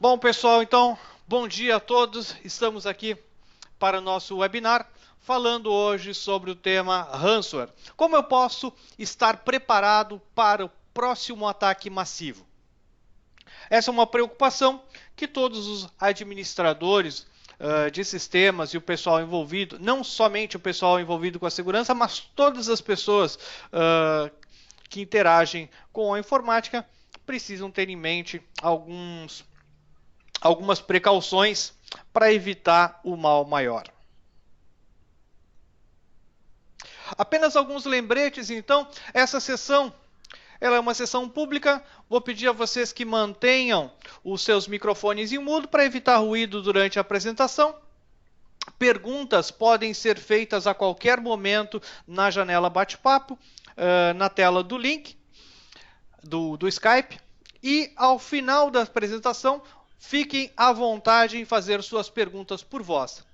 Bom, pessoal, então, bom dia a todos. Estamos aqui para o nosso webinar, falando hoje sobre o tema ransomware. Como eu posso estar preparado para o próximo ataque massivo? Essa é uma preocupação que todos os administradores de sistemas e o pessoal envolvido, não somente o pessoal envolvido com a segurança, mas todas as pessoas que interagem com a informática precisam ter em mente algumas precauções para evitar o mal maior. Apenas alguns lembretes, então, essa sessão ela é uma sessão pública, vou pedir a vocês que mantenham os seus microfones em mudo para evitar ruído durante a apresentação. Perguntas podem ser feitas a qualquer momento na janela bate-papo, na tela do link do Skype. E ao final da apresentação, fiquem à vontade em fazer suas perguntas por voz.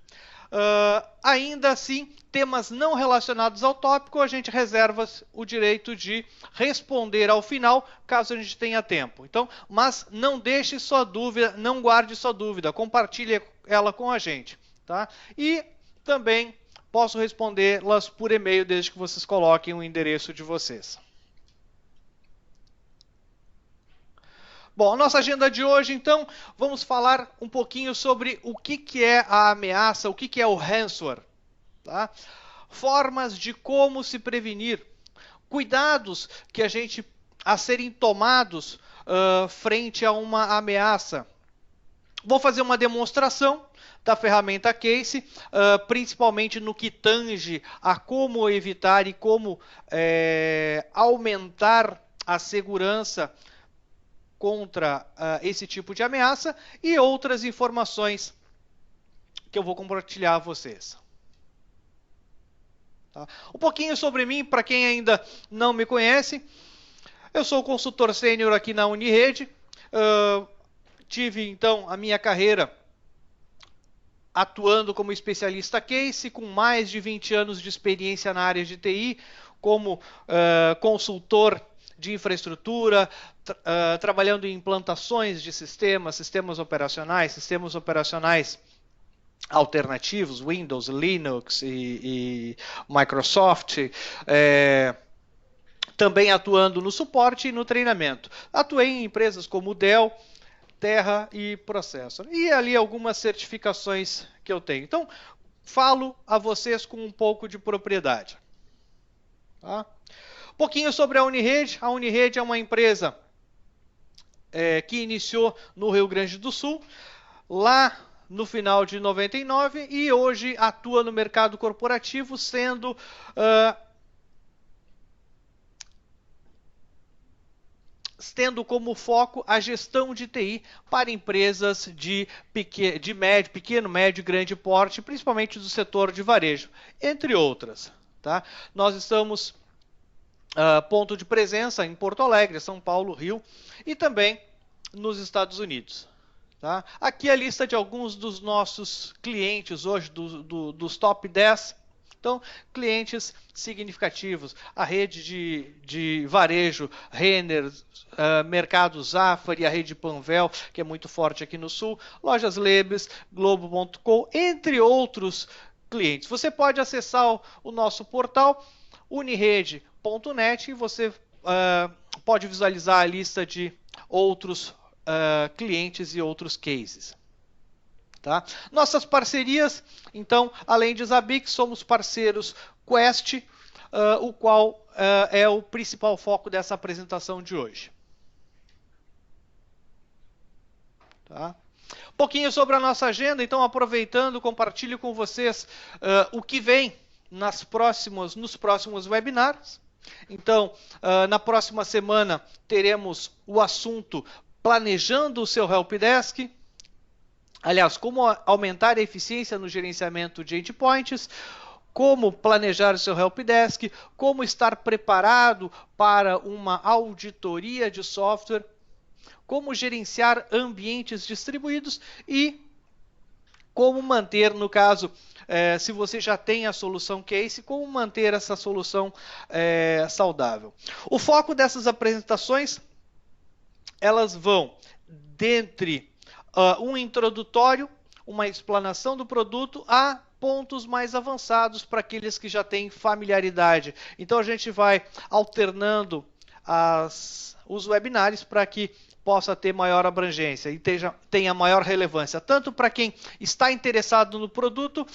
Ainda assim, temas não relacionados ao tópico, a gente reserva o direito de responder ao final, caso a gente tenha tempo. Então, mas não deixe sua dúvida, não guarde sua dúvida, compartilhe ela com a gente. Tá? E também posso respondê-las por e-mail, desde que vocês coloquem o endereço de vocês. Bom, a nossa agenda de hoje, então, vamos falar um pouquinho sobre o que é a ameaça, o que é o ransomware. Tá? Formas de como se prevenir, cuidados que a serem tomados frente a uma ameaça. Vou fazer uma demonstração da ferramenta Case, principalmente no que tange a como evitar e como aumentar a segurança contra esse tipo de ameaça e outras informações que eu vou compartilhar a vocês. Tá? Um pouquinho sobre mim, para quem ainda não me conhece. Eu sou consultor sênior aqui na Unirede. Tive, então, a minha carreira atuando como especialista Case, com mais de 20 anos de experiência na área de TI, como consultor de infraestrutura, trabalhando em implantações de sistemas operacionais alternativos, Windows, Linux e Microsoft, também atuando no suporte e no treinamento. Atuei em empresas como Dell, Terra e Processor. E ali algumas certificações que eu tenho. Então, falo a vocês com um pouco de propriedade. Tá? Um pouquinho sobre a Unirede. A Unirede é uma empresa que iniciou no Rio Grande do Sul, lá no final de 99, e hoje atua no mercado corporativo, tendo como foco a gestão de TI para empresas de pequeno, médio e grande porte, principalmente do setor de varejo, entre outras. Tá? Nós estamos ponto de presença em Porto Alegre, São Paulo, Rio e também nos Estados Unidos. Tá? Aqui a lista de alguns dos nossos clientes hoje, dos top 10. Então, clientes significativos, a rede de varejo, Renner, Mercado Zafari, a rede Panvel, que é muito forte aqui no Sul, Lojas Lebes, Globo.com, entre outros clientes. Você pode acessar o nosso portal unirede.net e você pode visualizar a lista de outros clientes e outros cases. Tá? Nossas parcerias, então, além de Zabbix, somos parceiros Quest, o qual é o principal foco dessa apresentação de hoje. Tá? Um pouquinho sobre a nossa agenda, então, aproveitando, compartilho com vocês o que vem nos próximos webinars. Então, na próxima semana, teremos o assunto Planejando o seu Helpdesk. Aliás, como aumentar a eficiência no gerenciamento de endpoints, como planejar o seu Helpdesk, como estar preparado para uma auditoria de software, como gerenciar ambientes distribuídos e como manter, no caso, se você já tem a solução Case, como manter essa solução saudável. O foco dessas apresentações, elas vão dentre um introdutório, uma explanação do produto, a pontos mais avançados para aqueles que já têm familiaridade. Então a gente vai alternando os webinários para que possa ter maior abrangência e tenha maior relevância, tanto para quem está interessado no produto,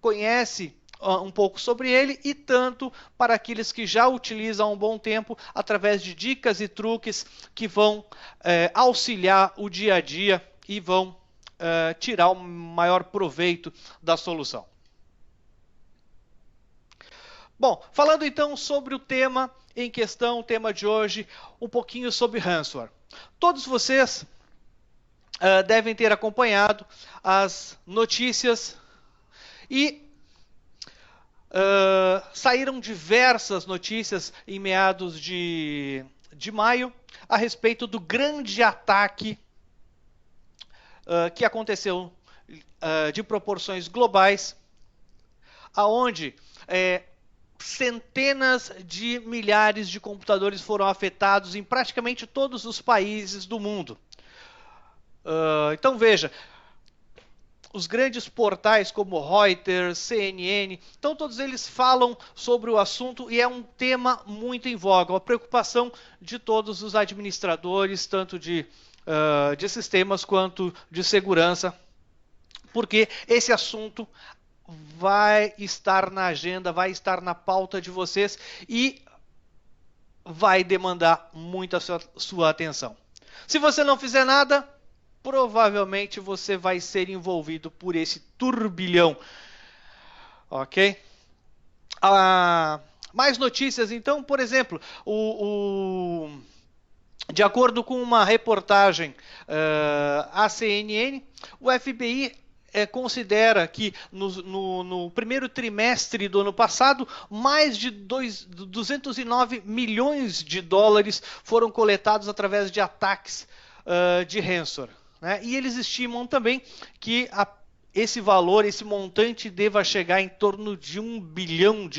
conhece um pouco sobre ele, e tanto para aqueles que já utilizam há um bom tempo, através de dicas e truques que vão auxiliar o dia a dia e vão tirar o maior proveito da solução. Bom, falando então sobre o tema em questão, o tema de hoje, um pouquinho sobre ransomware. Todos vocês devem ter acompanhado as notícias e saíram diversas notícias em meados de maio a respeito do grande ataque que aconteceu de proporções globais, aonde centenas de milhares de computadores foram afetados em praticamente todos os países do mundo. Então veja, os grandes portais como Reuters, CNN, então todos eles falam sobre o assunto e é um tema muito em voga, uma preocupação de todos os administradores, tanto de sistemas quanto de segurança, porque esse assunto vai estar na agenda, vai estar na pauta de vocês e vai demandar muita sua atenção. Se você não fizer nada, provavelmente você vai ser envolvido por esse turbilhão. Ok? Mais notícias, então, por exemplo, de acordo com uma reportagem à CNN, o FBI considera que no primeiro trimestre do ano passado, mais de 209 milhões de dólares foram coletados através de ataques de ransomware. Né? E eles estimam também que esse valor, esse montante, deva chegar em torno de $1 bilhão.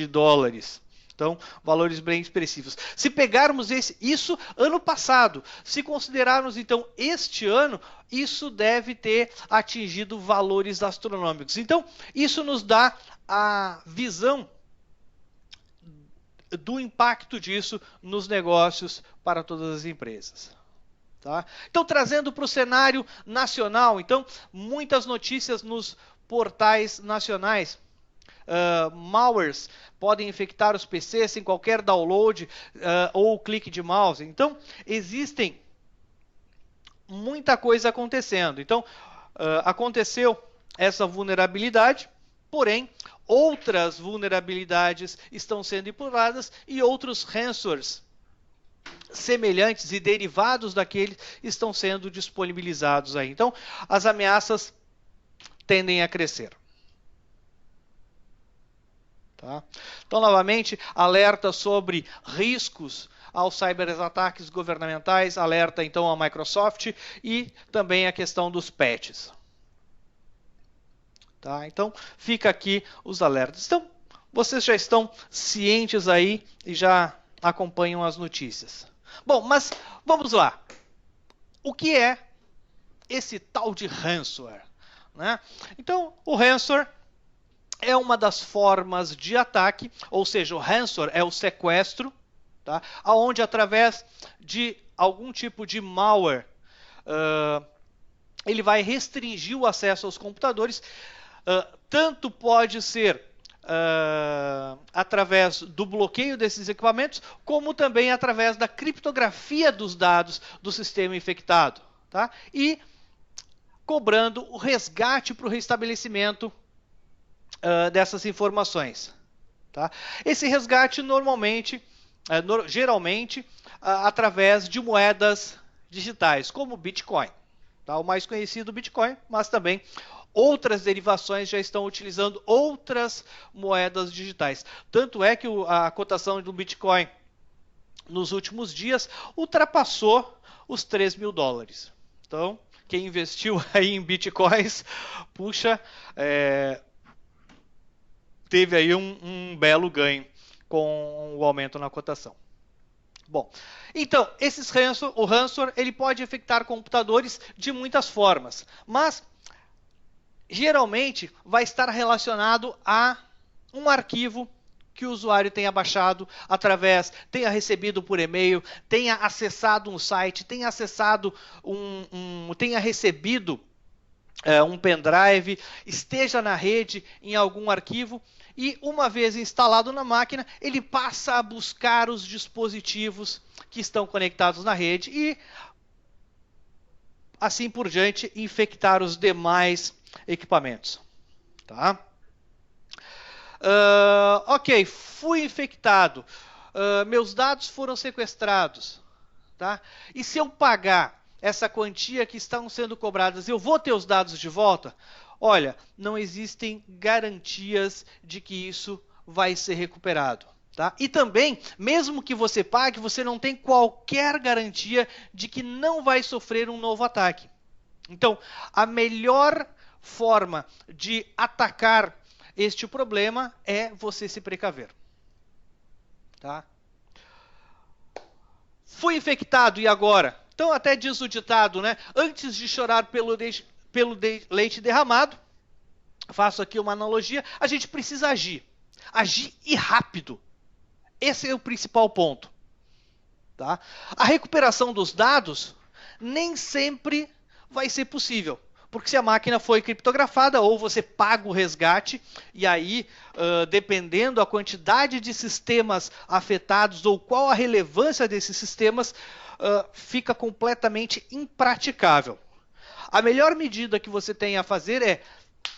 Então, valores bem expressivos. Se pegarmos isso ano passado, se considerarmos então este ano, isso deve ter atingido valores astronômicos. Então, isso nos dá a visão do impacto disso nos negócios para todas as empresas. Tá? Então, trazendo para o cenário nacional, então, muitas notícias nos portais nacionais. Malwares podem infectar os PCs sem qualquer download ou clique de mouse. Então, existem muita coisa acontecendo. Então, aconteceu essa vulnerabilidade, porém, outras vulnerabilidades estão sendo exploradas e outros ransomwares semelhantes e derivados daqueles estão sendo disponibilizados aí. Então, as ameaças tendem a crescer. Tá? Então, novamente, alerta sobre riscos aos cyberataques governamentais, alerta então a Microsoft e também a questão dos patches. Tá? Então, fica aqui os alertas. Então, vocês já estão cientes aí e já acompanham as notícias. Bom, mas vamos lá. O que é esse tal de ransomware? Né? Então, o ransomware é uma das formas de ataque, ou seja, o ransomware é o sequestro, tá? Onde através de algum tipo de malware, ele vai restringir o acesso aos computadores, tanto pode ser através do bloqueio desses equipamentos, como também através da criptografia dos dados do sistema infectado, tá? E cobrando o resgate para o restabelecimento dessas informações. Tá? Esse resgate geralmente através de moedas digitais, como o Bitcoin. Tá? O mais conhecido, o Bitcoin, mas também outras derivações já estão utilizando outras moedas digitais. Tanto é que a cotação do Bitcoin nos últimos dias ultrapassou os $3 mil. Então, quem investiu aí em Bitcoins, puxa, teve aí um belo ganho com o aumento na cotação. Bom, então, o ransomware ele pode infectar computadores de muitas formas, mas geralmente vai estar relacionado a um arquivo que o usuário tenha baixado tenha recebido por e-mail, tenha acessado um site, tenha acessado tenha recebido um pendrive, esteja na rede em algum arquivo e uma vez instalado na máquina, ele passa a buscar os dispositivos que estão conectados na rede e assim por diante infectar os demais equipamentos. Tá? Ok, fui infectado, meus dados foram sequestrados, tá? E se eu pagar essa quantia que estão sendo cobradas, eu vou ter os dados de volta? Olha, não existem garantias de que isso vai ser recuperado. Tá? E também, mesmo que você pague, você não tem qualquer garantia de que não vai sofrer um novo ataque. Então, a melhor forma de atacar este problema é você se precaver. Tá? Fui infectado e agora? Então até diz o ditado, né? Antes de chorar pelo leite derramado, faço aqui uma analogia, a gente precisa agir. Agir e rápido. Esse é o principal ponto. Tá? A recuperação dos dados nem sempre vai ser possível. Porque se a máquina foi criptografada, ou você paga o resgate, e aí, dependendo da quantidade de sistemas afetados, ou qual a relevância desses sistemas, fica completamente impraticável. A melhor medida que você tem a fazer é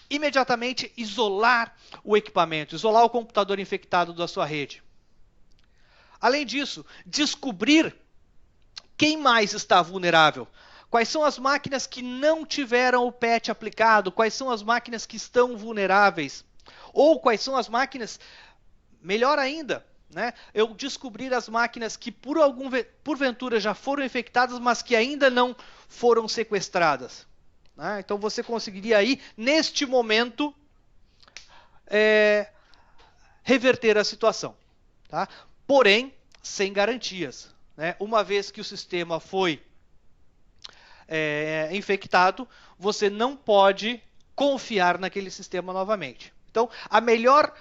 imediatamente isolar o equipamento, isolar o computador infectado da sua rede. Além disso, descobrir quem mais está vulnerável. Quais são as máquinas que não tiveram o patch aplicado? Quais são as máquinas que estão vulneráveis? Ou quais são as máquinas, melhor ainda, né? Eu descobrir as máquinas que porventura já foram infectadas, mas que ainda não foram sequestradas. Né? Então você conseguiria aí, neste momento, reverter a situação. Tá? Porém, sem garantias. Né? Uma vez que o sistema foi infectado, você não pode confiar naquele sistema novamente. Então, a melhor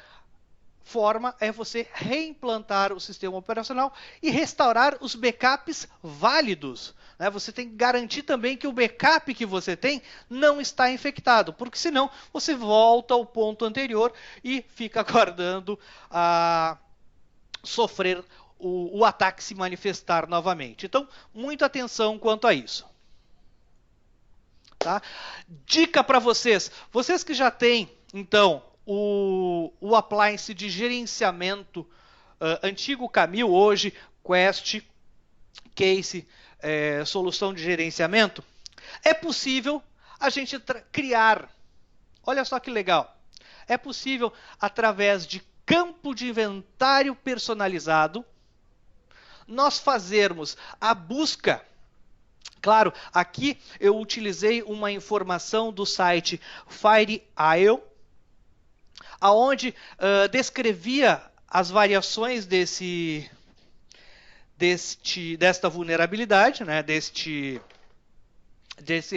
forma é você reimplantar o sistema operacional e restaurar os backups válidos. Né? Você tem que garantir também que o backup que você tem não está infectado, porque senão você volta ao ponto anterior e fica aguardando a sofrer o ataque se manifestar novamente. Então, muita atenção quanto a isso. Tá? Dica para vocês que já têm, então, o appliance de gerenciamento antigo Camil, hoje Quest, Case, solução de gerenciamento, é possível a gente criar, olha só que legal, é possível através de campo de inventário personalizado, nós fazermos a busca. Claro, aqui eu utilizei uma informação do site FireIO, aonde descrevia as variações desta vulnerabilidade, né, desse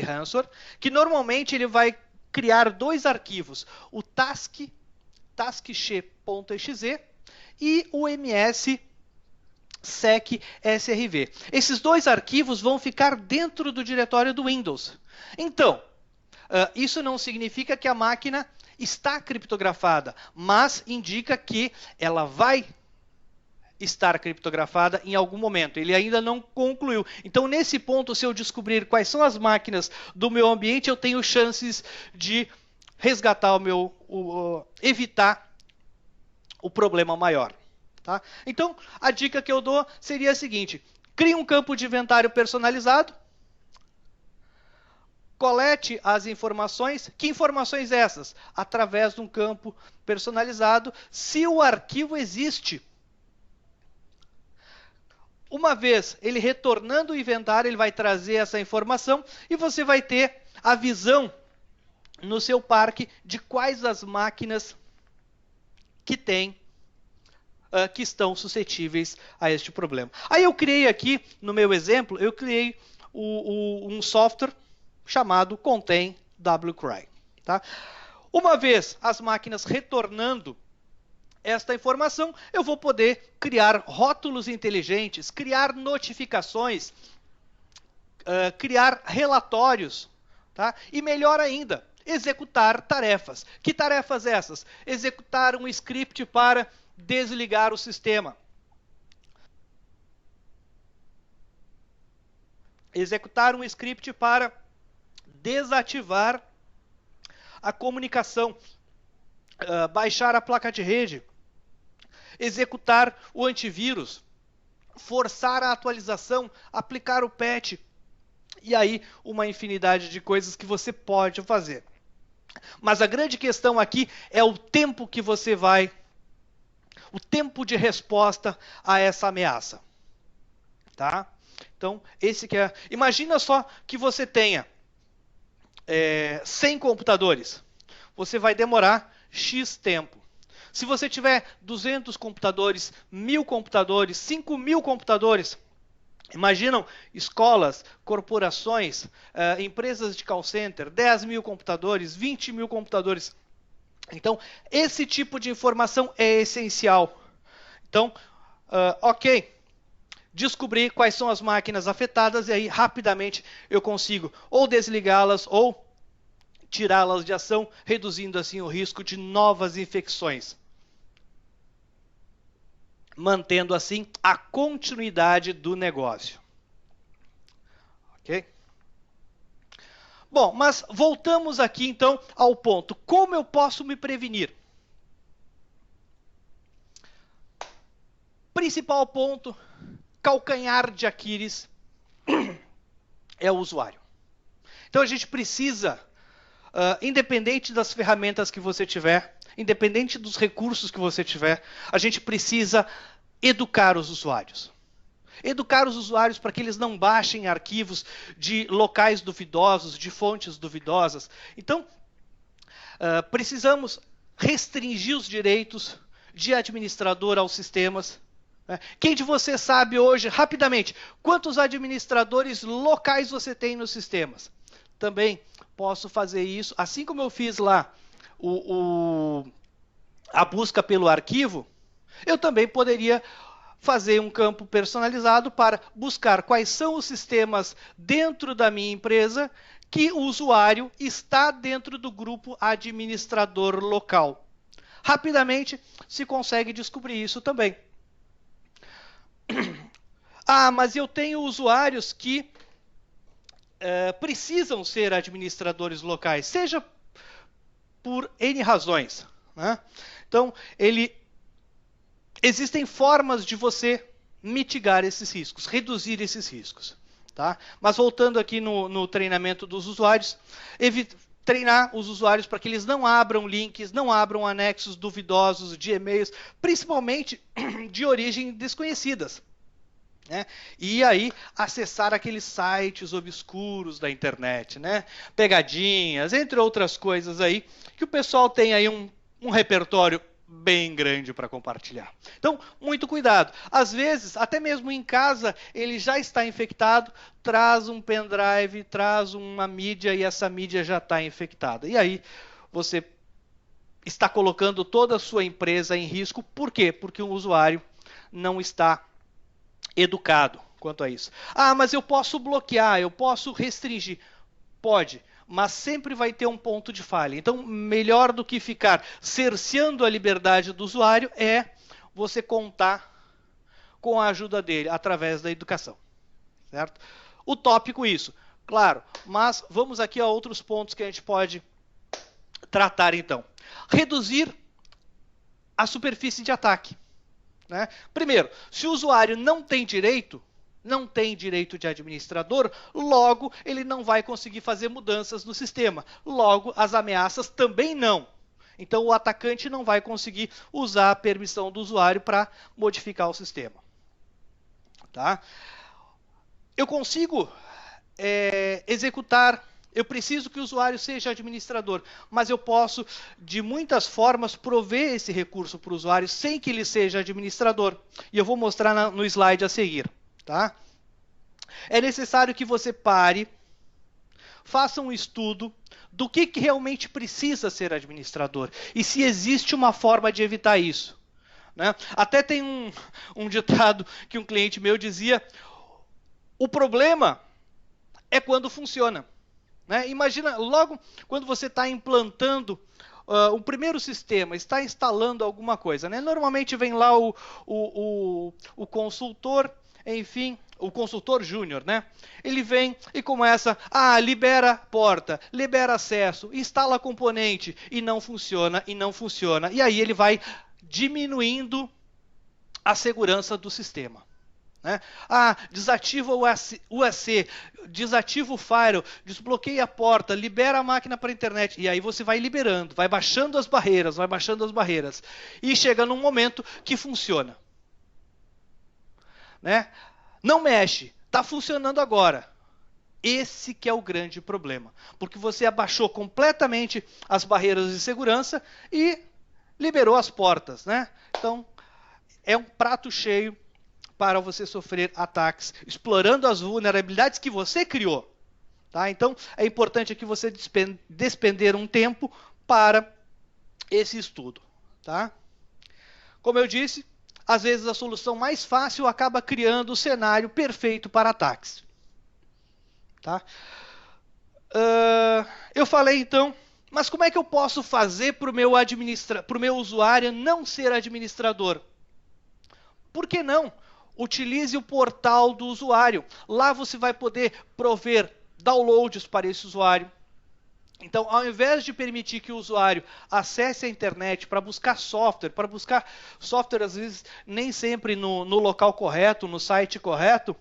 ransomware, que normalmente ele vai criar dois arquivos, o task.exe e o ms-sec-srv. Esses dois arquivos vão ficar dentro do diretório do Windows. Então, isso não significa que a máquina está criptografada, mas indica que ela vai estar criptografada em algum momento. Ele ainda não concluiu. Então, nesse ponto, se eu descobrir quais são as máquinas do meu ambiente, eu tenho chances de resgatar evitar o problema maior. Tá? Então, a dica que eu dou seria a seguinte: crie um campo de inventário personalizado, colete as informações. Que informações essas? Através de um campo personalizado, se o arquivo existe. Uma vez ele retornando o inventário, ele vai trazer essa informação e você vai ter a visão no seu parque de quais as máquinas que tem que estão suscetíveis a este problema. Aí eu criei aqui, no meu exemplo, eu criei um software chamado Contain WCRY. Tá? Uma vez as máquinas retornando esta informação, eu vou poder criar rótulos inteligentes, criar notificações, criar relatórios, tá? E melhor ainda, executar tarefas. Que tarefas essas? Executar um script para desligar o sistema. Executar um script para desativar a comunicação, baixar a placa de rede, executar o antivírus, forçar a atualização, aplicar o patch, e aí uma infinidade de coisas que você pode fazer. Mas a grande questão aqui é o tempo que você vai, o tempo de resposta a essa ameaça. Tá? Então, esse que é... Imagina só que você tenha 100 computadores. Você vai demorar X tempo. Se você tiver 200 computadores, 1000 computadores, 5000 computadores, imaginam escolas, corporações, empresas de call center, 10.000 computadores, 20.000 computadores. Então, esse tipo de informação é essencial. Então, ok, descobrir quais são as máquinas afetadas e aí rapidamente eu consigo ou desligá-las ou tirá-las de ação, reduzindo assim o risco de novas infecções, mantendo assim a continuidade do negócio. Ok? Bom, mas voltamos aqui então ao ponto. Como eu posso me prevenir? Principal ponto, calcanhar de Aquiles, é o usuário. Então a gente precisa, independente das ferramentas que você tiver, independente dos recursos que você tiver, a gente precisa educar os usuários. Educar os usuários para que eles não baixem arquivos de locais duvidosos, de fontes duvidosas. Então, precisamos restringir os direitos de administrador aos sistemas. Quem de vocês sabe hoje, rapidamente, quantos administradores locais você tem nos sistemas? Também posso fazer isso, assim como eu fiz lá a busca pelo arquivo, eu também poderia fazer um campo personalizado para buscar quais são os sistemas dentro da minha empresa que o usuário está dentro do grupo administrador local. Rapidamente se consegue descobrir isso também. Ah, mas eu tenho usuários que precisam ser administradores locais, seja por N razões. Né? Então, existem formas de você mitigar esses riscos, reduzir esses riscos. Tá? Mas voltando aqui no treinamento dos usuários, treinar os usuários para que eles não abram links, não abram anexos duvidosos de e-mails, principalmente de origem desconhecidas. Né? E aí acessar aqueles sites obscuros da internet, né? Pegadinhas, entre outras coisas aí, que o pessoal tem aí um repertório bem grande para compartilhar. Então, muito cuidado. Às vezes, até mesmo em casa, ele já está infectado, traz um pendrive, traz uma mídia e essa mídia já está infectada. E aí você está colocando toda a sua empresa em risco. Por quê? Porque o usuário não está educado quanto a isso. Ah, mas eu posso bloquear, eu posso restringir. Pode, mas sempre vai ter um ponto de falha. Então, melhor do que ficar cerceando a liberdade do usuário é você contar com a ajuda dele através da educação. Certo? Utópico isso, claro, mas vamos aqui a outros pontos que a gente pode tratar então. Reduzir a superfície de ataque. Né? Primeiro, se o usuário não tem direito de administrador, logo ele não vai conseguir fazer mudanças no sistema. Logo, as ameaças também não. Então, o atacante não vai conseguir usar a permissão do usuário para modificar o sistema. Tá? Eu consigo executar Eu preciso que o usuário seja administrador, mas eu posso, de muitas formas, prover esse recurso para o usuário sem que ele seja administrador. E eu vou mostrar no slide a seguir. Tá? É necessário que você pare, faça um estudo do que realmente precisa ser administrador e se existe uma forma de evitar isso. Né? Até tem um ditado que um cliente meu dizia: o problema é quando funciona. Né? Imagina, logo quando você está implantando um primeiro sistema, está instalando alguma coisa. Né? Normalmente vem lá o consultor, enfim, o consultor júnior, né? Ele vem e começa, libera porta, libera acesso, instala componente, e não funciona, e não funciona. E aí ele vai diminuindo a segurança do sistema. Né? Desativa o UAC, desativa o firewall, desbloqueia a porta, libera a máquina para a internet. E aí você vai liberando, vai baixando as barreiras, vai baixando as barreiras. E chega num momento que funciona. Né? Não mexe, está funcionando agora. Esse que é o grande problema. Porque você abaixou completamente as barreiras de segurança e liberou as portas. Né? Então, é um prato cheio para você sofrer ataques, explorando as vulnerabilidades que você criou. Tá? Então, é importante aqui você despender um tempo para esse estudo. Tá? Como eu disse, às vezes a solução mais fácil acaba criando o cenário perfeito para ataques. Tá? Eu falei então, mas como é que eu posso fazer para o meu usuário não ser administrador? Por que não? Utilize o portal do usuário. Lá você vai poder prover downloads para esse usuário. Então, ao invés de permitir que o usuário acesse a internet para buscar software às vezes nem sempre no local correto, no site correto,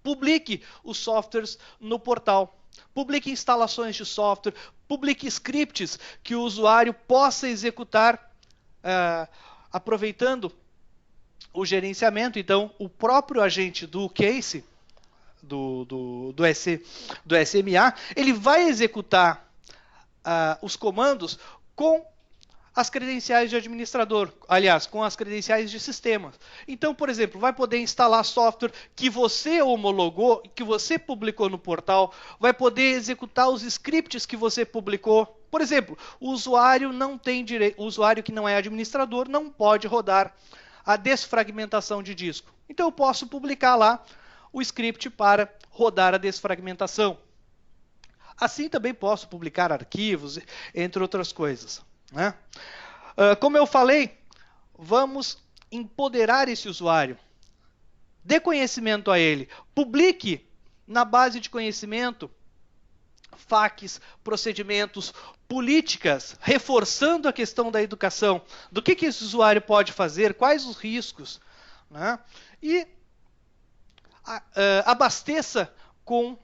publique os softwares no portal. Publique instalações de software, publique scripts que o usuário possa executar aproveitando o gerenciamento. Então, o próprio agente do case, do SMA, ele vai executar os comandos com as credenciais de administrador, aliás, com as credenciais de sistema. Então, por exemplo, vai poder instalar software que você homologou, que você publicou no portal, vai poder executar os scripts que você publicou. Por exemplo, o usuário não tem direito, o usuário que não é administrador não pode rodar a desfragmentação de disco. Então eu posso publicar lá o script para rodar a desfragmentação. Assim também posso publicar arquivos, entre outras coisas. Né? Como eu falei, vamos empoderar esse usuário. Dê conhecimento a ele. Publique na base de conhecimento FAQs, procedimentos, políticas, reforçando a questão da educação, do que esse usuário pode fazer, quais os riscos. Né? E abasteça com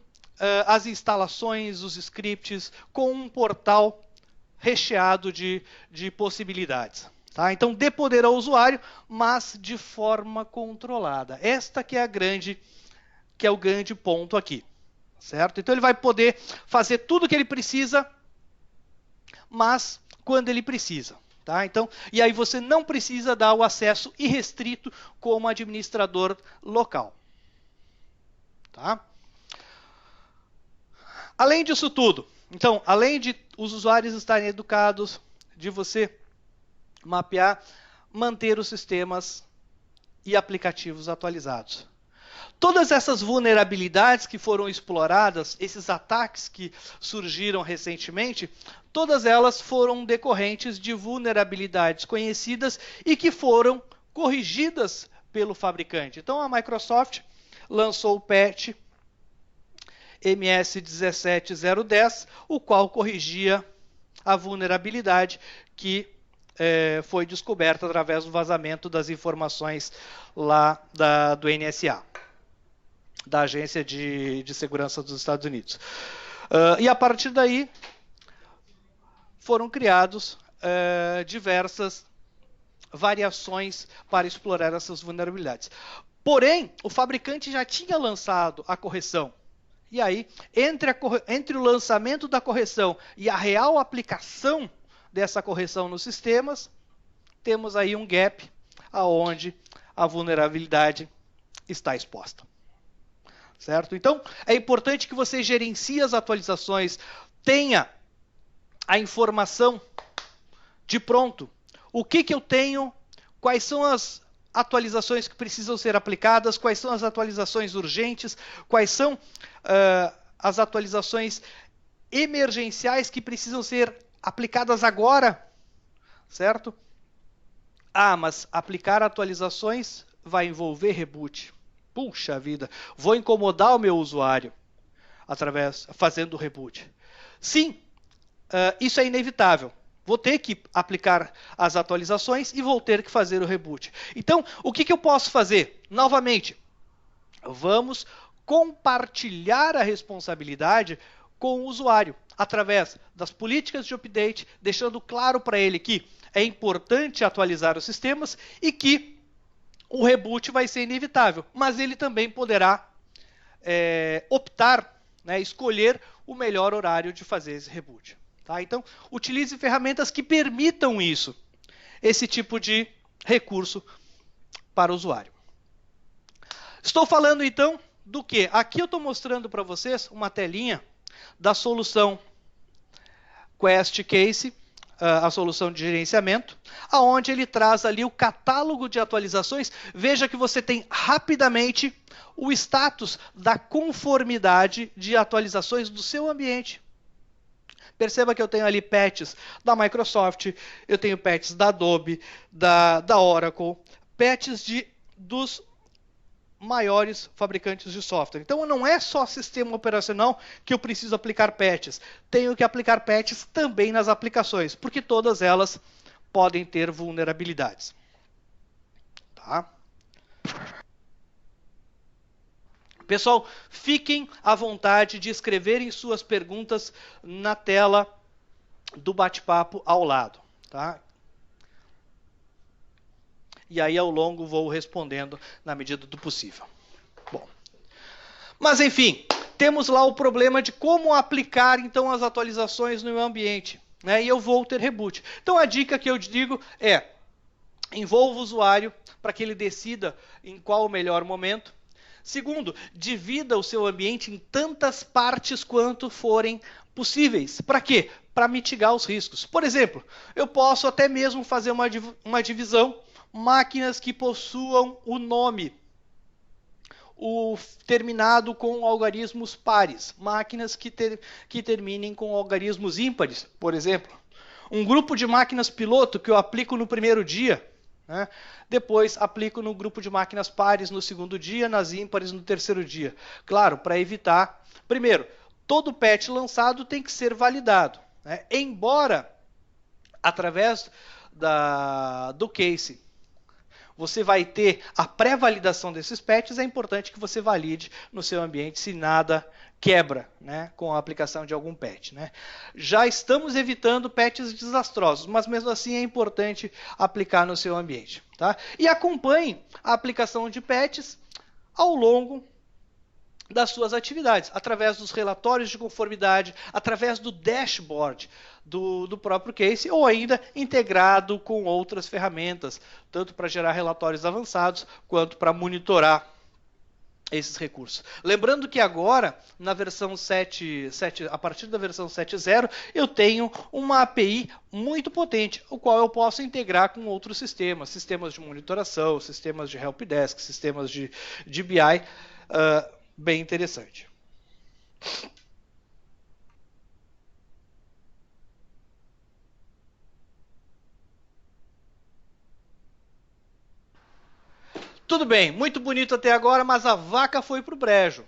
as instalações, os scripts, com um portal recheado de possibilidades. Tá? Então, depoderar o usuário, mas de forma controlada. Esta que é o grande ponto aqui. Certo? Então, ele vai poder fazer tudo o que ele precisa, mas quando ele precisa. Tá? Então, e aí você não precisa dar o acesso irrestrito como administrador local. Tá? Além disso tudo, então, além de os usuários estarem educados, de você mapear, manter os sistemas e aplicativos atualizados. Todas essas vulnerabilidades que foram exploradas, esses ataques que surgiram recentemente, todas elas foram decorrentes de vulnerabilidades conhecidas e que foram corrigidas pelo fabricante. Então, a Microsoft lançou o patch MS17010, o qual corrigia a vulnerabilidade que foi descoberta através do vazamento das informações lá do NSA, da Agência de Segurança dos Estados Unidos. E a partir daí foram criados diversas variações para explorar essas vulnerabilidades. Porém, o fabricante já tinha lançado a correção. E aí, entre o lançamento da correção e a real aplicação dessa correção nos sistemas, temos aí um gap aonde a vulnerabilidade está exposta. Certo? Então, é importante que você gerencie as atualizações, tenha a informação de pronto. O que eu tenho, quais são as atualizações que precisam ser aplicadas, quais são as atualizações urgentes, quais são as atualizações emergenciais que precisam ser aplicadas agora, certo? Ah, mas aplicar atualizações vai envolver reboot. Puxa vida, vou incomodar o meu usuário fazendo o reboot. Sim, isso é inevitável. Vou ter que aplicar as atualizações e vou ter que fazer o reboot. Então, o que eu posso fazer? Novamente, vamos compartilhar a responsabilidade com o usuário, através das políticas de update, deixando claro para ele que é importante atualizar os sistemas e que o reboot vai ser inevitável, mas ele também poderá optar, né, escolher o melhor horário de fazer esse reboot. Tá? Então, utilize ferramentas que permitam isso, esse tipo de recurso para o usuário. Estou falando então do que? Aqui eu estou mostrando para vocês uma telinha da solução Quest Case, a solução de gerenciamento, aonde ele traz ali o catálogo de atualizações. Veja que você tem rapidamente o status da conformidade de atualizações do seu ambiente. Perceba que eu tenho ali patches da Microsoft, eu tenho patches da Adobe, da Oracle, patches dos maiores fabricantes de software. Então não é só sistema operacional que eu preciso aplicar patches. Tenho que aplicar patches também nas aplicações, porque todas elas podem ter vulnerabilidades. Tá? Pessoal, fiquem à vontade de escreverem suas perguntas na tela do bate-papo ao lado. Tá? E aí, ao longo, vou respondendo na medida do possível. Bom, mas, enfim, temos lá o problema de como aplicar, então, as atualizações no meu ambiente. Né? E eu vou ter reboot. Então, a dica que eu digo é: envolva o usuário para que ele decida em qual o melhor momento. Segundo, divida o seu ambiente em tantas partes quanto forem possíveis. Para quê? Para mitigar os riscos. Por exemplo, eu posso até mesmo fazer uma divisão, máquinas que possuam o nome terminado com algarismos pares, máquinas que terminem com algarismos ímpares, por exemplo. Um grupo de máquinas piloto que eu aplico no primeiro dia, né? Depois aplico no grupo de máquinas pares no segundo dia, nas ímpares no terceiro dia. Claro, para evitar... Primeiro, todo patch lançado tem que ser validado. Né? Embora, através do case, você vai ter a pré-validação desses patches, é importante que você valide no seu ambiente se nada quebra, né, com a aplicação de algum patch. Né? Já estamos evitando patches desastrosos, mas mesmo assim é importante aplicar no seu ambiente. Tá? E acompanhe a aplicação de patches ao longo das suas atividades, através dos relatórios de conformidade, através do dashboard do próprio case, ou ainda integrado com outras ferramentas, tanto para gerar relatórios avançados, quanto para monitorar esses recursos. Lembrando que agora, na versão 7, a partir da versão 7.0, eu tenho uma API muito potente, o qual eu posso integrar com outros sistemas, sistemas de monitoração, sistemas de helpdesk, sistemas de BI, bem interessante. Tudo bem, muito bonito até agora, mas a vaca foi para o brejo.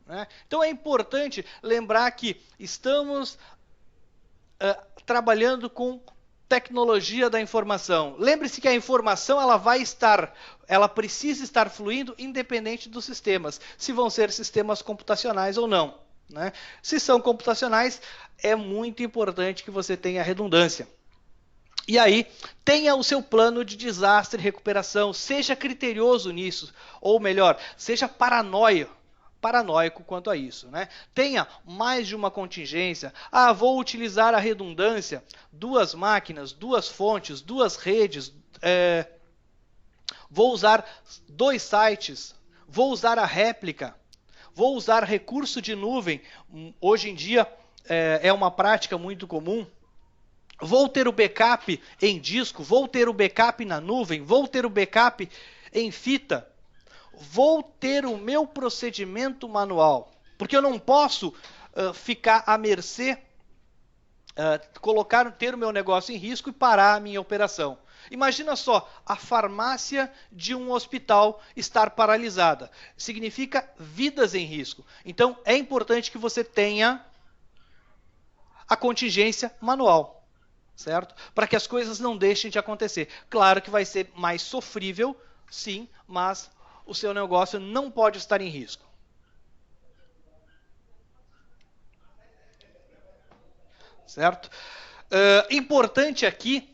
Né? Então é importante lembrar que estamos trabalhando com tecnologia da informação. Lembre-se que a informação ela precisa estar fluindo independente dos sistemas, se vão ser sistemas computacionais ou não. Né? Se são computacionais, é muito importante que você tenha redundância. E aí, tenha o seu plano de desastre e recuperação, seja criterioso nisso, ou melhor, seja paranoico paranoico quanto a isso, né? Tenha mais de uma contingência. Vou utilizar a redundância, 2 máquinas, 2 fontes, 2 redes, vou usar 2 sites, vou usar a réplica, vou usar recurso de nuvem. Hoje em dia é uma prática muito comum. Vou ter o backup em disco, vou ter o backup na nuvem, vou ter o backup em fita. Vou ter o meu procedimento manual, porque eu não posso ficar à mercê, ter o meu negócio em risco e parar a minha operação. Imagina só, a farmácia de um hospital estar paralisada. Significa vidas em risco. Então, é importante que você tenha a contingência manual, certo? Para que as coisas não deixem de acontecer. Claro que vai ser mais sofrível, sim, mas o seu negócio não pode estar em risco. Certo? Importante aqui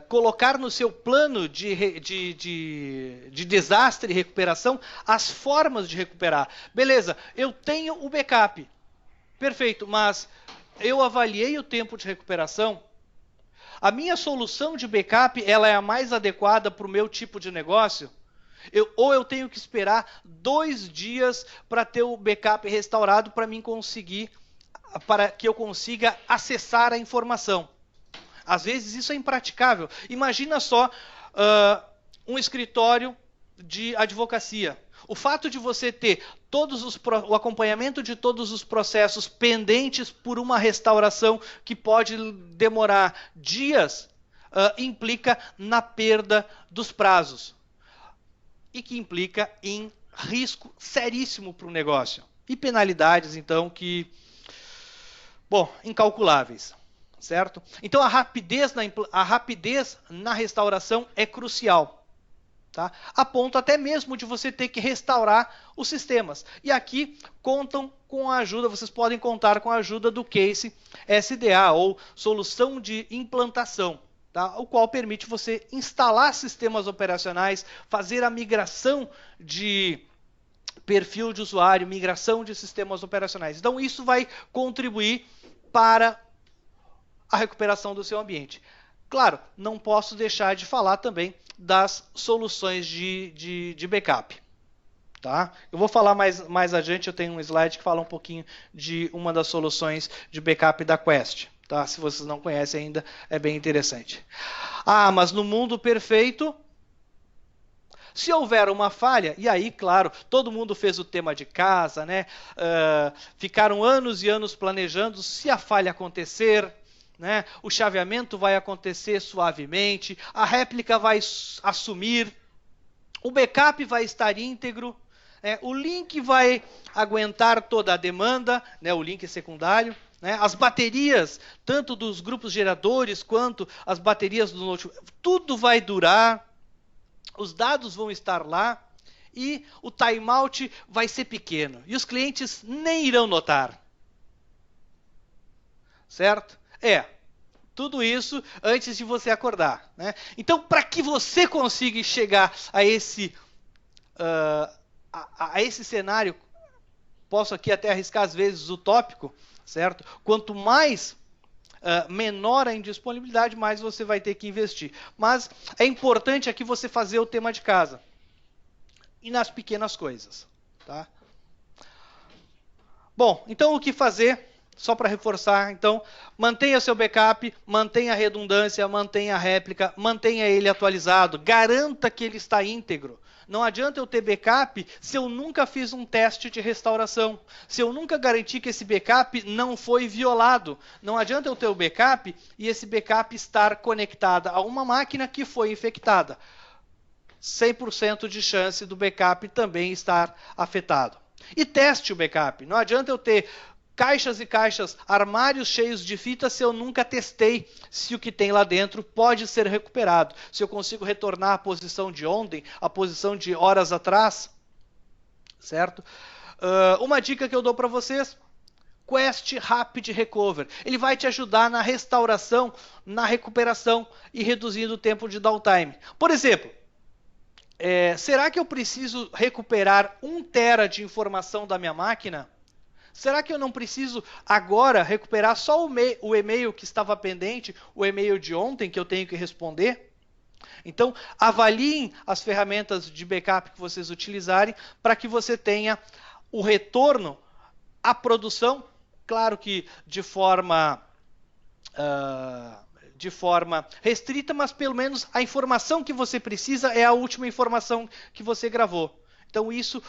colocar no seu plano de desastre e recuperação as formas de recuperar. Beleza, eu tenho o backup. Perfeito, mas eu avaliei o tempo de recuperação. A minha solução de backup ela é a mais adequada para o meu tipo de negócio? Ou eu tenho que esperar 2 dias para ter o backup restaurado para que eu consiga acessar a informação. Às vezes isso é impraticável. Imagina só um escritório de advocacia. O fato de você ter o acompanhamento de todos os processos pendentes por uma restauração que pode demorar dias, implica na perda dos prazos. E que implica em risco seríssimo para o negócio. E penalidades, então, incalculáveis. Certo? Então, a rapidez na restauração é crucial. Tá? A ponto até mesmo de você ter que restaurar os sistemas. E aqui vocês podem contar com a ajuda do Case SDA, ou Solução de Implantação. Tá? O qual permite você instalar sistemas operacionais, fazer a migração de perfil de usuário, migração de sistemas operacionais. Então, isso vai contribuir para a recuperação do seu ambiente. Claro, não posso deixar de falar também das soluções de backup. Tá? Eu vou falar mais adiante, eu tenho um slide que fala um pouquinho de uma das soluções de backup da Quest. Tá? Se vocês não conhecem ainda, é bem interessante. Mas no mundo perfeito, se houver uma falha, e aí, claro, todo mundo fez o tema de casa, né? Ficaram anos e anos planejando, se a falha acontecer, né? O chaveamento vai acontecer suavemente, a réplica vai assumir, o backup vai estar íntegro, o link vai aguentar toda a demanda, né? O link secundário. As baterias, tanto dos grupos geradores quanto as baterias do notebook, tudo vai durar, os dados vão estar lá e o timeout vai ser pequeno. E os clientes nem irão notar. Certo? Tudo isso antes de você acordar. Né? Então, para que você consiga chegar a esse cenário, posso aqui até arriscar às vezes utópico, certo? Quanto mais menor a indisponibilidade, mais você vai ter que investir. Mas é importante aqui você fazer o tema de casa. E nas pequenas coisas. Tá? Bom, então o que fazer? Só para reforçar, então, mantenha seu backup, mantenha a redundância, mantenha a réplica, mantenha ele atualizado, garanta que ele está íntegro. Não adianta eu ter backup se eu nunca fiz um teste de restauração, se eu nunca garanti que esse backup não foi violado. Não adianta eu ter o backup e esse backup estar conectado a uma máquina que foi infectada. 100% de chance do backup também estar afetado. E teste o backup. Não adianta eu ter caixas e caixas, armários cheios de fitas se eu nunca testei se o que tem lá dentro pode ser recuperado. Se eu consigo retornar à posição de ontem, à posição de horas atrás. Certo? Uma dica que eu dou para vocês, Quest Rapid Recover. Ele vai te ajudar na restauração, na recuperação e reduzindo o tempo de downtime. Por exemplo, será que eu preciso recuperar 1 tera de informação da minha máquina? Será que eu não preciso agora recuperar só o e-mail que estava pendente, o e-mail de ontem que eu tenho que responder? Então, avaliem as ferramentas de backup que vocês utilizarem para que você tenha o retorno à produção, claro que de forma restrita, mas pelo menos a informação que você precisa é a última informação que você gravou. Então isso,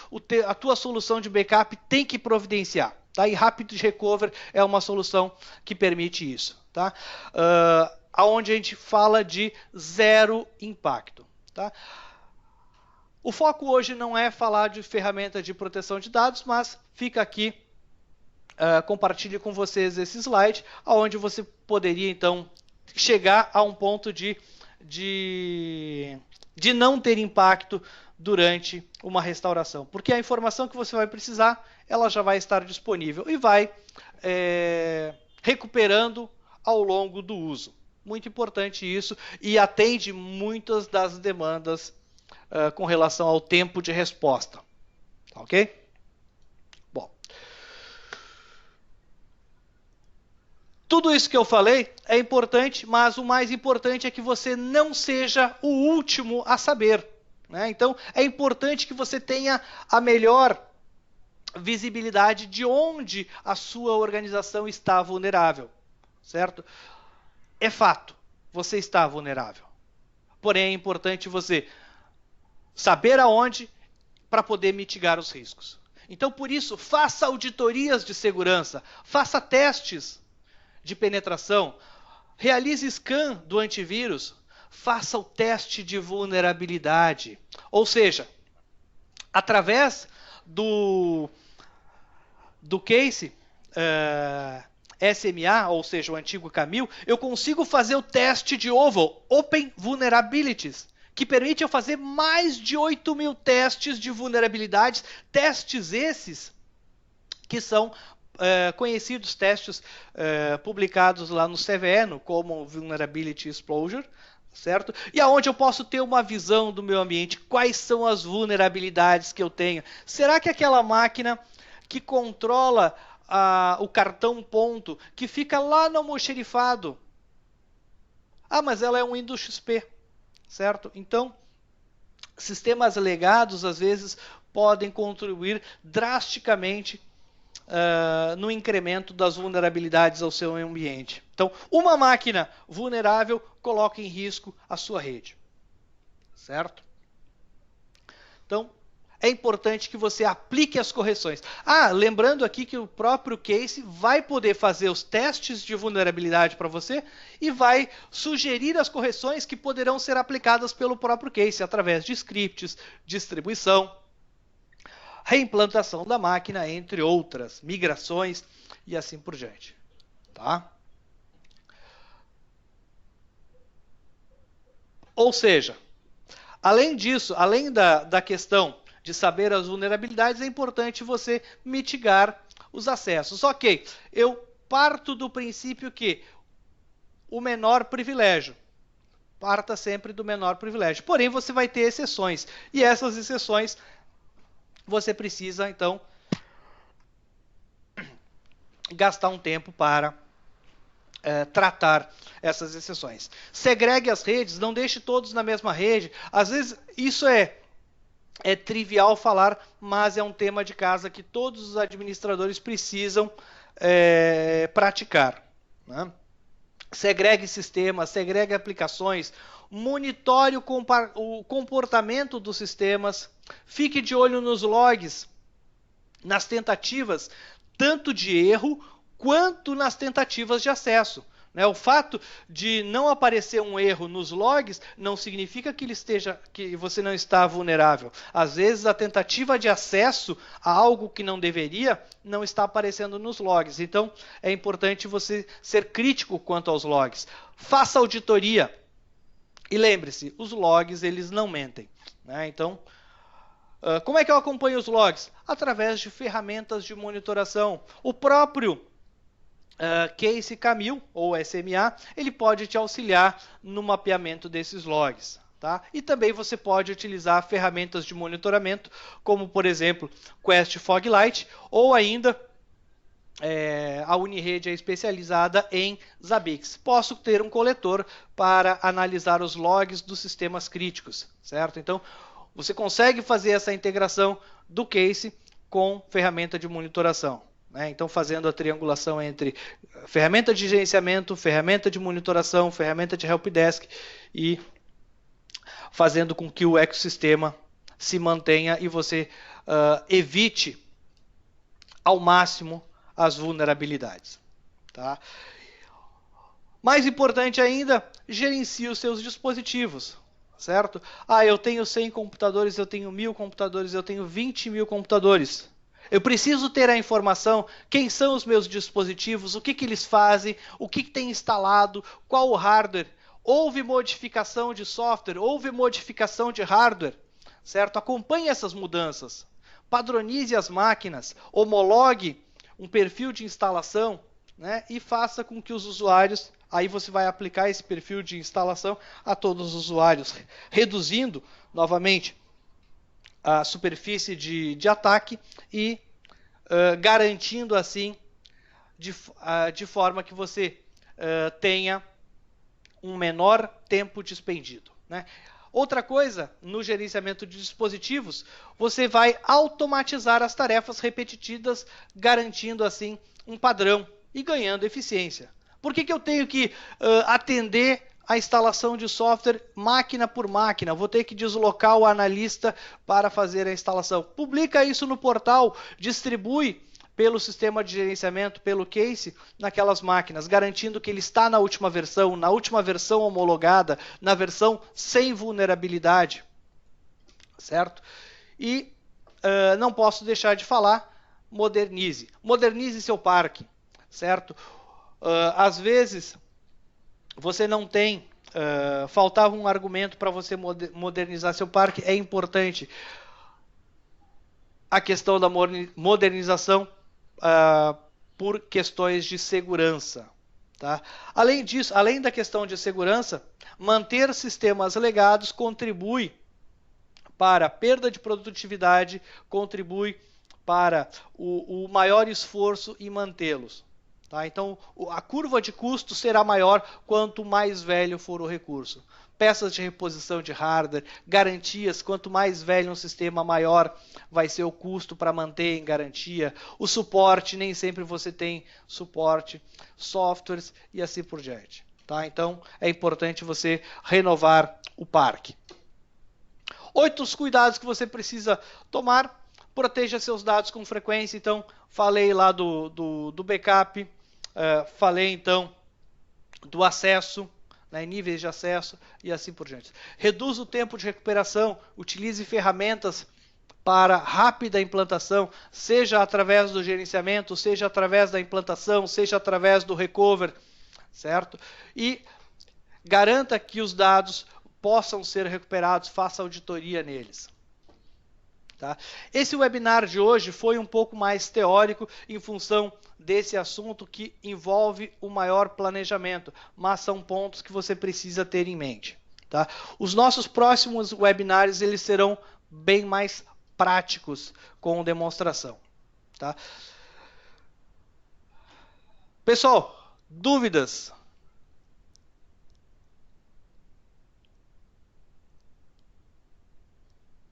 a tua solução de backup tem que providenciar. Tá? E Rapid Recover é uma solução que permite isso. Tá? Onde a gente fala de zero impacto. Tá? O foco hoje não é falar de ferramenta de proteção de dados, mas fica aqui, compartilho com vocês esse slide, onde você poderia então chegar a um ponto de não ter impacto durante uma restauração, porque a informação que você vai precisar, ela já vai estar disponível e vai recuperando ao longo do uso. Muito importante isso e atende muitas das demandas com relação ao tempo de resposta. Ok? Bom. Tudo isso que eu falei é importante, mas o mais importante é que você não seja o último a saber. Né? Então, é importante que você tenha a melhor visibilidade de onde a sua organização está vulnerável. Certo? É fato, você está vulnerável. Porém, é importante você saber aonde para poder mitigar os riscos. Então, por isso, faça auditorias de segurança, faça testes de penetração, realize scan do antivírus, faça o teste de vulnerabilidade. Ou seja, através do case SMA, ou seja, o antigo Camil, eu consigo fazer o teste de OVAL, Open Vulnerabilities, que permite eu fazer mais de 8.000 testes de vulnerabilidades, testes esses que são conhecidos testes publicados lá no CVE, como Vulnerability Exposure, certo? E aonde eu posso ter uma visão do meu ambiente, quais são as vulnerabilidades que eu tenho. Será que aquela máquina que controla o cartão ponto, que fica lá no almoxerifado, mas ela é um Windows XP, certo? Então, sistemas legados, às vezes, podem contribuir drasticamente no incremento das vulnerabilidades ao seu ambiente. Então, uma máquina vulnerável coloca em risco a sua rede. Certo? Então, é importante que você aplique as correções. Lembrando aqui que o próprio case vai poder fazer os testes de vulnerabilidade para você e vai sugerir as correções que poderão ser aplicadas pelo próprio case, através de scripts, distribuição, reimplantação da máquina, entre outras, migrações e assim por diante. Tá? Ou seja, além disso, além da questão de saber as vulnerabilidades, é importante você mitigar os acessos. Ok, eu parto do princípio que o menor privilégio. Parta sempre do menor privilégio. Porém, você vai ter exceções. E essas exceções você precisa, então, gastar um tempo para tratar essas exceções. Segregue as redes, não deixe todos na mesma rede. Às vezes, isso é trivial falar, mas é um tema de casa que todos os administradores precisam praticar. Né? Segregue sistemas, segregue aplicações, monitore o comportamento dos sistemas, fique de olho nos logs, nas tentativas, tanto de erro quanto nas tentativas de acesso. O fato de não aparecer um erro nos logs não significa que você não está vulnerável. Às vezes a tentativa de acesso a algo que não deveria não está aparecendo nos logs. Então é importante você ser crítico quanto aos logs. Faça auditoria. E lembre-se, os logs eles não mentem. Então, como é que eu acompanho os logs? Através de ferramentas de monitoração. O próprio Case Camil, ou SMA, ele pode te auxiliar no mapeamento desses logs. Tá? E também você pode utilizar ferramentas de monitoramento, como por exemplo Quest Foglight, ou ainda a Unirede é especializada em Zabbix. Posso ter um coletor para analisar os logs dos sistemas críticos, certo? Então, você consegue fazer essa integração do case com ferramenta de monitoração. Né? Então, fazendo a triangulação entre ferramenta de gerenciamento, ferramenta de monitoração, ferramenta de helpdesk e fazendo com que o ecossistema se mantenha e você evite ao máximo as vulnerabilidades. Tá? Mais importante ainda, gerencie os seus dispositivos. Certo? Eu tenho 100 computadores, eu tenho 1000 computadores, eu tenho 20.000 computadores. Eu preciso ter a informação, quem são os meus dispositivos, o que eles fazem, o que tem instalado, qual o hardware. Houve modificação de software, houve modificação de hardware, certo? Acompanhe essas mudanças, padronize as máquinas, homologue um perfil de instalação, né? E faça com que os usuários, aí você vai aplicar esse perfil de instalação a todos os usuários, reduzindo novamente a superfície de ataque e garantindo assim de forma que você tenha um menor tempo despendido. Né? Outra coisa, no gerenciamento de dispositivos, você vai automatizar as tarefas repetitivas, garantindo assim um padrão e ganhando eficiência. Por que eu tenho que atender a instalação de software máquina por máquina? Vou ter que deslocar o analista para fazer a instalação. Publica isso no portal, distribui pelo sistema de gerenciamento, pelo case, naquelas máquinas, garantindo que ele está na última versão homologada, na versão sem vulnerabilidade, certo? E não posso deixar de falar, modernize seu parque, certo? Às vezes, você não tem, faltava um argumento para você modernizar seu parque, é importante a questão da modernização por questões de segurança. Tá? Além disso, além da questão de segurança, manter sistemas legados contribui para a perda de produtividade, contribui para o maior esforço em mantê-los. Tá? Então, a curva de custo será maior quanto mais velho for o recurso. Peças de reposição de hardware, garantias, quanto mais velho um sistema, maior vai ser o custo para manter em garantia. O suporte, nem sempre você tem suporte, softwares e assim por diante. Tá? Então, é importante você renovar o parque. 8 cuidados que você precisa tomar. Proteja seus dados com frequência. Então, falei lá do backup, falei então do acesso, né, níveis de acesso e assim por diante. Reduza o tempo de recuperação, utilize ferramentas para rápida implantação, seja através do gerenciamento, seja através da implantação, seja através do recover, certo? E garanta que os dados possam ser recuperados, faça auditoria neles. Tá? Esse webinar de hoje foi um pouco mais teórico em função desse assunto que envolve o maior planejamento, mas são pontos que você precisa ter em mente. Tá? Os nossos próximos webinars eles serão bem mais práticos com demonstração. Tá? Pessoal, dúvidas?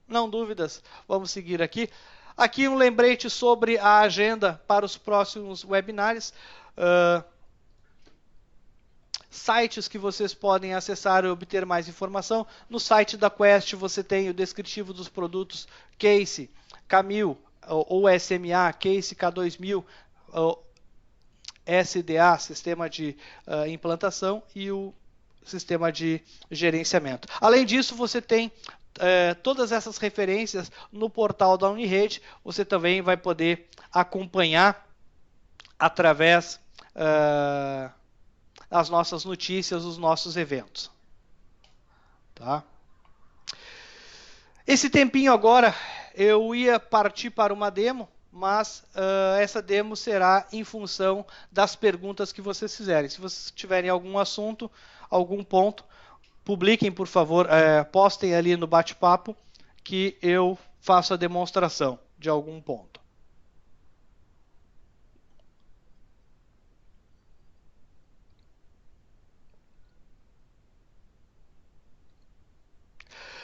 Não dúvidas, vamos seguir aqui. Aqui um lembrete sobre a agenda para os próximos webinars. Sites que vocês podem acessar e obter mais informação. No site da Quest você tem o descritivo dos produtos Case, K1000 ou SMA, Case K2000, SDA, Sistema de Implantação, e o Sistema de Gerenciamento. Além disso, você tem todas essas referências no portal da Unirede. Você também vai poder acompanhar através das nossas notícias, os nossos eventos. Tá? Esse tempinho agora, eu ia partir para uma demo, mas essa demo será em função das perguntas que vocês fizerem. Se vocês tiverem algum assunto, algum ponto, publiquem, por favor, postem ali no bate-papo que eu faço a demonstração de algum ponto.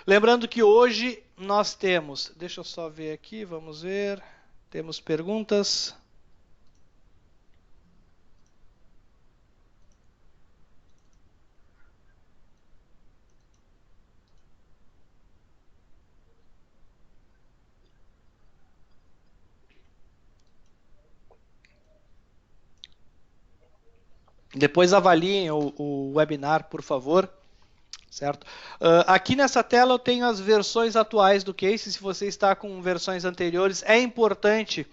Lembrando que hoje nós temos, deixa eu só ver aqui, vamos ver, temos perguntas. Depois avaliem o webinar, por favor. Certo? Aqui nessa tela eu tenho as versões atuais do case. Se você está com versões anteriores, é importante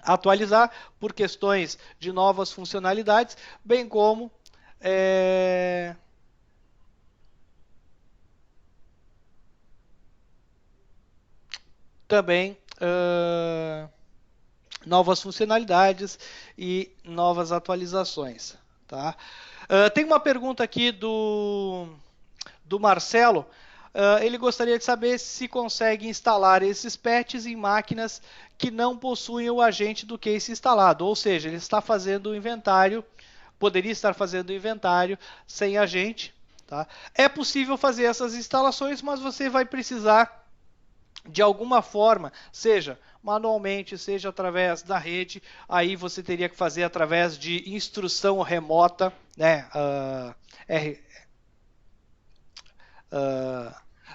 atualizar por questões de novas funcionalidades, bem como também novas funcionalidades e novas atualizações. Tá? Tem uma pergunta aqui do Marcelo. Ele gostaria de saber se consegue instalar esses patches em máquinas que não possuem o agente do case instalado, ou seja, ele está fazendo o inventário, poderia estar fazendo o inventário sem agente. Tá? É possível fazer essas instalações, mas você vai precisar de alguma forma, seja manualmente, seja através da rede, aí você teria que fazer através de instrução remota, né?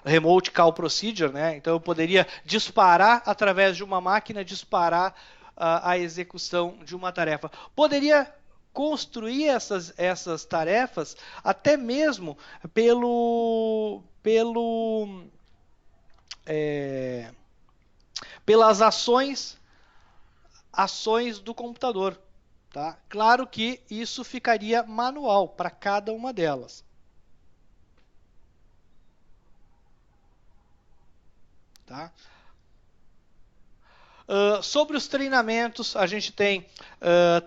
Remote Call Procedure, né? Então eu poderia disparar através de uma máquina, disparar a execução de uma tarefa. Poderia construir essas tarefas até mesmo pelas ações do computador. Tá? Claro que isso ficaria manual para cada uma delas. Tá? Sobre os treinamentos, a gente tem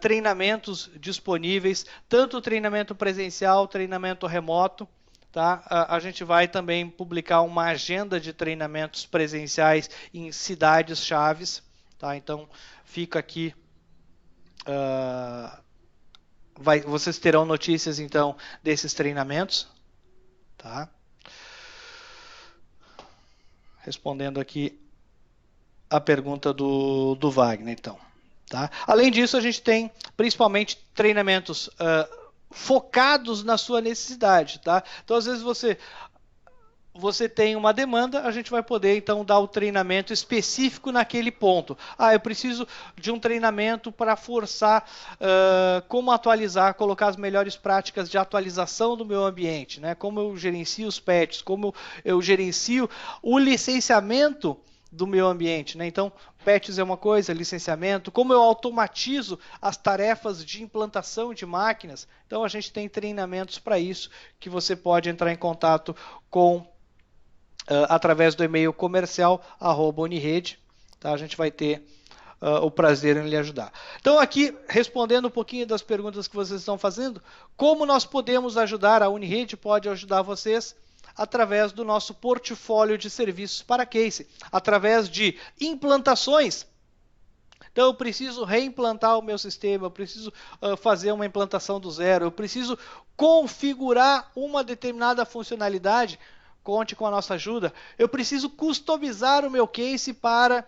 treinamentos disponíveis, tanto treinamento presencial, treinamento remoto. Tá? A gente vai também publicar uma agenda de treinamentos presenciais em cidades chaves. Tá? Então, fica aqui. Vocês terão notícias, então, desses treinamentos. Tá? Respondendo aqui a pergunta do Wagner, então. Tá? Além disso, a gente tem principalmente treinamentos focados na sua necessidade. Tá? Então, às vezes, você tem uma demanda, a gente vai poder, então, dar o treinamento específico naquele ponto. Eu preciso de um treinamento para forçar como atualizar, colocar as melhores práticas de atualização do meu ambiente, né? Como eu gerencio os patches, como eu gerencio o licenciamento do meu ambiente, né? Então, patches é uma coisa, licenciamento, como eu automatizo as tarefas de implantação de máquinas. Então, a gente tem treinamentos para isso, que você pode entrar em contato com através do e-mail comercial@unirede. Tá? A gente vai ter o prazer em lhe ajudar. Então, aqui, respondendo um pouquinho das perguntas que vocês estão fazendo, como nós podemos ajudar, a Unirede pode ajudar vocês através do nosso portfólio de serviços para case, através de implantações. Então, eu preciso reimplantar o meu sistema, eu preciso fazer uma implantação do zero, eu preciso configurar uma determinada funcionalidade, conte com a nossa ajuda. Eu preciso customizar o meu case para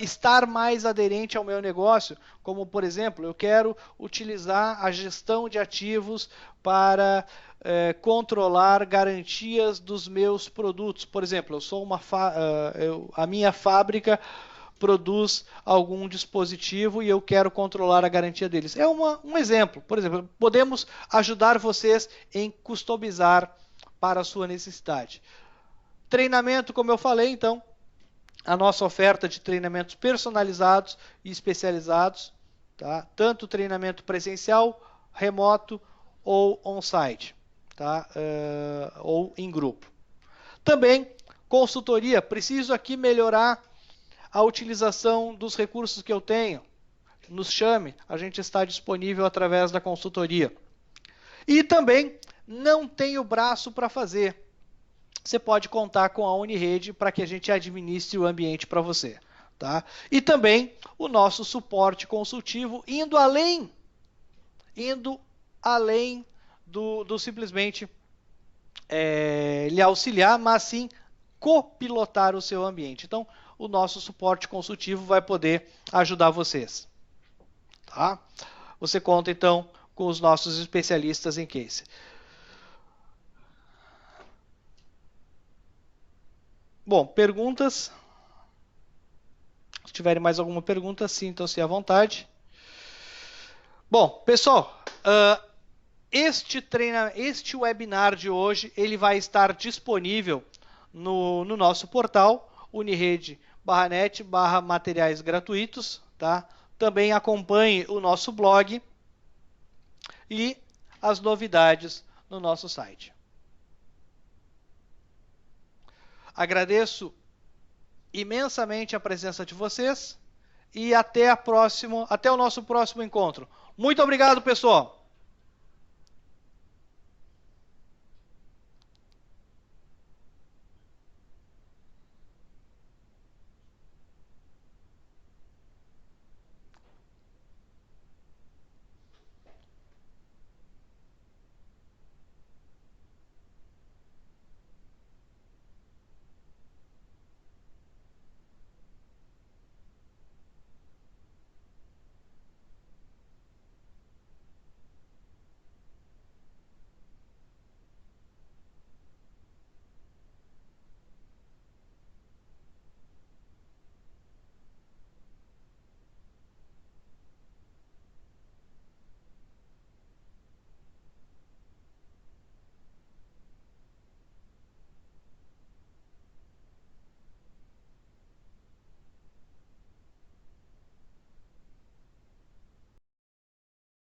estar mais aderente ao meu negócio, como, por exemplo, eu quero utilizar a gestão de ativos para controlar garantias dos meus produtos. Por exemplo, a minha fábrica produz algum dispositivo e eu quero controlar a garantia deles. É um exemplo. Por exemplo, podemos ajudar vocês em customizar para a sua necessidade. Treinamento, como eu falei, então, a nossa oferta de treinamentos personalizados e especializados, tá? Tanto treinamento presencial, remoto ou on-site, tá? Ou em grupo. Também, consultoria, preciso aqui melhorar a utilização dos recursos que eu tenho. Nos chame, a gente está disponível através da consultoria. E também não tem o braço para fazer, você pode contar com a Unirede para que a gente administre o ambiente para você. Tá? E também o nosso suporte consultivo, indo além do simplesmente lhe auxiliar, mas sim copilotar o seu ambiente. Então, o nosso suporte consultivo vai poder ajudar vocês. Tá? Você conta, então, com os nossos especialistas em case. Bom, perguntas? Se tiverem mais alguma pergunta, sintam-se à vontade. Bom, pessoal, este webinar de hoje ele vai estar disponível no nosso portal unirede.net/materiais gratuitos. Tá? Também acompanhe o nosso blog e as novidades no nosso site. Agradeço imensamente a presença de vocês e até o nosso próximo encontro. Muito obrigado, pessoal!